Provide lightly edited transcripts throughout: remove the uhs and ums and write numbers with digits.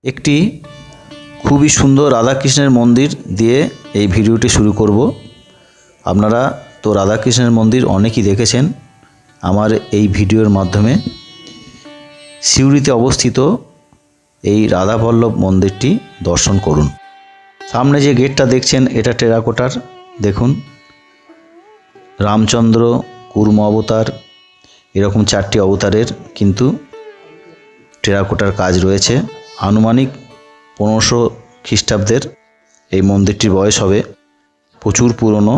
একটি খুবই সুন্দর রাধাকৃষ্ণের মন্দির দিয়ে এই ভিডিওটি শুরু করব। আপনারা তো রাধাকৃষ্ণের মন্দির অনেকেই দেখেছেন আমার এই ভিডিওর মাধ্যমে। সিউড়িতে অবস্থিত এই রাধাবল্লভ মন্দিরটি দর্শন করুন। সামনে যে গেটটা দেখছেন এটা টেরাকোটার। দেখুন রামচন্দ্র, কুর্ম অবতার, এরকম 4টি অবতারের কিন্তু টেরাকোটার কাজ রয়েছে। আনুমানিক 1500 খ্রিস্টাব্দের এই মন্দিরটির বয়স হবে। প্রচুর পুরনো।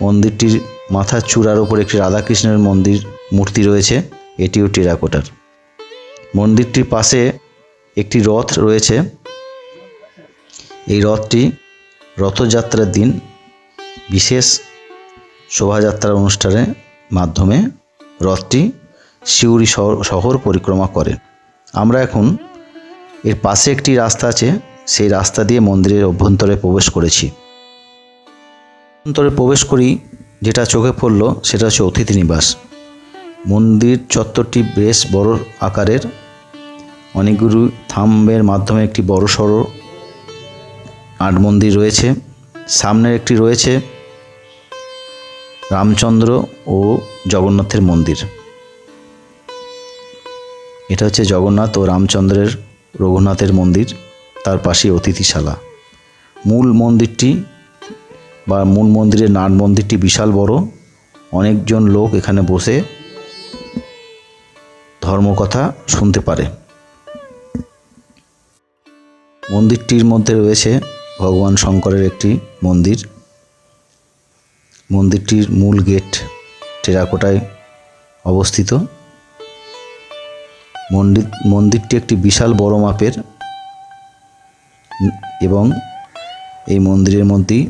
মন্দিরটির মাথার চূড়ার উপর একটি রাধাকৃষ্ণের মূর্তি রয়েছে, এটিও টেরাকোটার। মন্দিরটির পাশে একটি রথ রয়েছে। এই রথটি রথযাত্রার দিন বিশেষ শোভাযাত্রার অনুষ্ঠানের মাধ্যমে রথটি সিউড়ি শহর পরিক্রমা করে। আমরা এখন এর পাশে একটি রাস্তা আছে, সেই রাস্তা দিয়ে মন্দিরের অভ্যন্তরে প্রবেশ করেছি। অভ্যন্তরে প্রবেশ করি, যেটা চোখে পড়ল সেটা হচ্ছে অতিথি নিবাস। মন্দির চত্বরটি বেশ বড় আকারের। অনেকগুলো থাম্বের মাধ্যমে একটি বড় সড়ো আট মন্দির রয়েছে। সামনের একটি রয়েছে রামচন্দ্র ও জগন্নাথের মন্দির। এটা হচ্ছে জগন্নাথ ও রামচন্দ্রের রঘুনাথের মন্দির, তার পাশে অতিথিশালা। মূল মন্দিরের নাট মন্দিরটি বিশাল বড়। অনেকজন লোক এখানে বসে ধর্মকথা শুনতে পারে। মন্দিরটির মধ্যে রয়েছে ভগবান শঙ্করের একটি মন্দির। মন্দিরটির মূল গেট টেরাকোটায় অবস্থিত। মন্দিরটি একটি বিশাল বড় মাপের এবং এই মন্দিরের মধ্যেই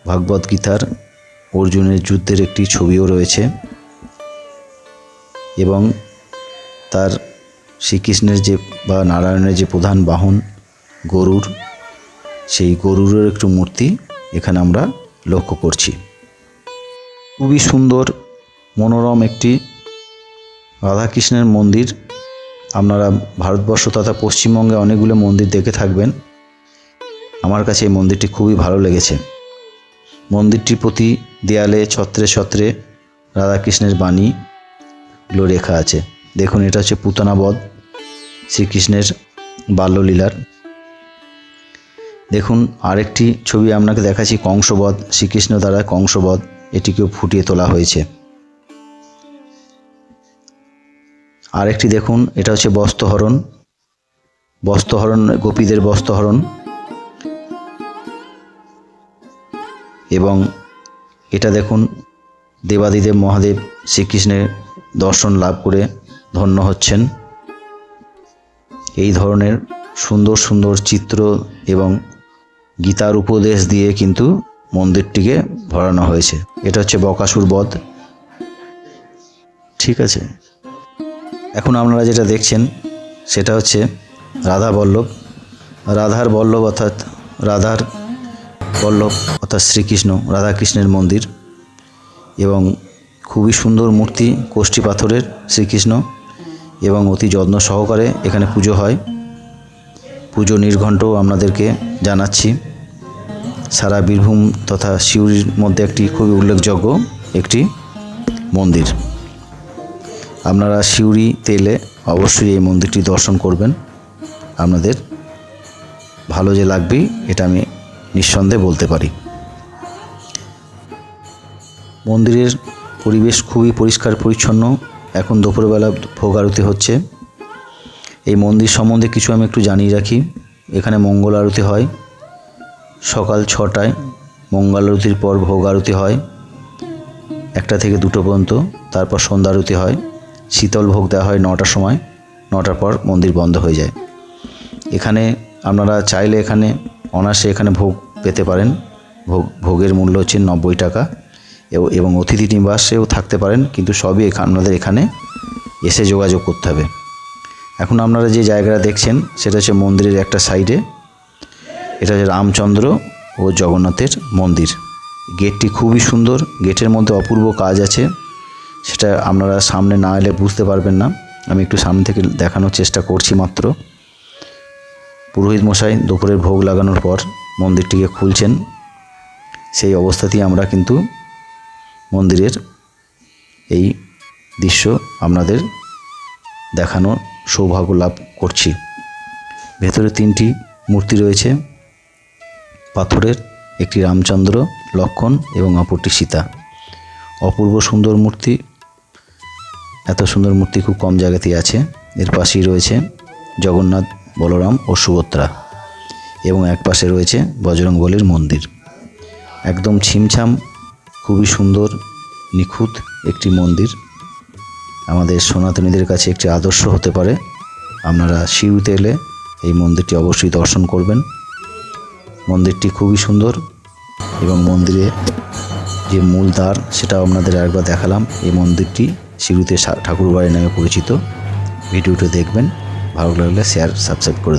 ভাগবত গীতার অর্জুনের যুদ্ধের একটি ছবিও রয়েছে এবং তার শ্রীকৃষ্ণের বা নারায়ণের যে প্রধান বাহন গরুর, সেই গরুরের একটু মূর্তি এখানে আমরা লক্ষ্য করছি। খুবই সুন্দর মনোরম একটি রাধাকৃষ্ণের মন্দির। আপনারা ভারতবর্ষ তথা পশ্চিমবঙ্গে অনেকগুলো মন্দির দেখে থাকবেন। আমার কাছে এই মন্দিরটি খুবই ভালো লেগেছে। মন্দিরটির প্রতি দেয়ালে ছত্রে ছত্রে রাধাকৃষ্ণের বাণীগুলো লেখা আছে। দেখুন এটা হচ্ছে পুতনা বধ, শ্রীকৃষ্ণের বাল্যলীলার। দেখুন আরেকটি ছবি আপনাকে দেখাচ্ছি, কংসবধ, শ্রীকৃষ্ণ দ্বারা কংসবধ, এটিকেও ফুটিয়ে তোলা হয়েছে। আরেকটি দেখুন, এটা হচ্ছে বস্ত্রহরণ, গোপীদের বস্ত্রহরণ। এবং এটা দেখুন দেবাদিদেব মহাদেব শ্রীকৃষ্ণের দর্শন লাভ করে ধন্য হচ্ছেন। এই ধরনের সুন্দর সুন্দর চিত্র এবং গীতার উপদেশ দিয়ে কিন্তু মন্দিরটিকে ভরানো হয়েছে। এটা হচ্ছে বকাসুর বধ। ঠিক আছে, এখন আপনারা যেটা দেখছেন সেটা হচ্ছে রাধার বল্লভ অর্থাৎ শ্রীকৃষ্ণ রাধাকৃষ্ণের মন্দির। এবং খুবই সুন্দর মূর্তি, কোষ্ঠী পাথরের শ্রীকৃষ্ণ, এবং অতি যত্ন সহকারে এখানে পুজো হয়। পুজো নির্ঘণ্ট আপনাদেরকে জানাচ্ছি। সারা বীরভূম তথা সিউড়ির মধ্যে একটি খুবই উল্লেখযোগ্য একটি মন্দির। আপনারা সিউড়িতে এলে অবশ্যই এই মন্দিরটি দর্শন করবেন। আপনাদের ভালো যে লাগবে এটা আমি নিঃসন্দেহে বলতে পারি। মন্দিরের পরিবেশ খুবই পরিষ্কার পরিচ্ছন্ন। এখন দুপুরবেলা ভোগ আরতি হচ্ছে। এই মন্দির সম্বন্ধে কিছু আমি একটু জানিয়ে রাখি। এখানে মঙ্গল আরতি হয় সকাল 6টায়। মঙ্গল আরতির পর ভোগ আরতি হয় 1টা থেকে 2টো পর্যন্ত। তারপর সন্ধ্যা আরতি হয়। শীতল ভোগ দেওয়া হয় 9টার সময়। 9টার পর মন্দির বন্ধ হয়ে যায়। এখানে আপনারা চাইলে এখানে অনায়াসে এখানে ভোগ পেতে পারেন। ভোগের মূল্য হচ্ছে 90 টাকা এবং অতিথি নিবাসেও থাকতে পারেন, কিন্তু সবই আপনাদের এখানে এসে যোগাযোগ করতে হবে। এখন আপনারা যে জায়গাটা দেখছেন সেটা হচ্ছে মন্দিরের একটা সাইডে। এটা হচ্ছে রামচন্দ্র ও জগন্নাথের মন্দির। গেটটি খুবই সুন্দর। গেটের মধ্যে অপূর্ব কাজ আছে, সেটা আপনারা সামনে না এলে বুঝতে পারবেন না। আমি একটু সামনে থেকে দেখানোর চেষ্টা করছি মাত্র। পুরোহিত মশাই দুপুরের ভোগ লাগানোর পর মন্দিরটিকে খুলছেন। সেই অবস্থাতেই আমরা কিন্তু মন্দিরের এই দৃশ্য আপনাদের দেখানোর সৌভাগ্য লাভ করছি। ভেতরে 3টি মূর্তি রয়েছে পাথরের, একটি রামচন্দ্র, লক্ষ্মণ এবং অপরটি সীতা। অপূর্ব সুন্দর মূর্তি। এত সুন্দর মূর্তি খুব কম জায়গাতেই আছে। এর পাশেই রয়েছে জগন্নাথ, বলরাম ও সুভদ্রা এবং এক পাশে রয়েছে বজরংবলীর মন্দির। একদম ছিমছাম, খুবই সুন্দর, নিখুঁত একটি মন্দির। আমাদের সনাতনীদের কাছে একটি আদর্শ হতে পারে। আপনারা সিউড়িতে এলে এই মন্দিরটি অবশ্যই দর্শন করবেন। মন্দিরটি খুবই সুন্দর এবং মন্দিরে যে মূল দ্বার সেটাও আপনাদের একবার দেখালাম। এই মন্দিরটি সিউড়িতে ঠাকুরবাড়ি নামে পরিচিত। ভিডিওটি দেখবেন, ভালো লাগলে শেয়ার, সাবস্ক্রাইব করে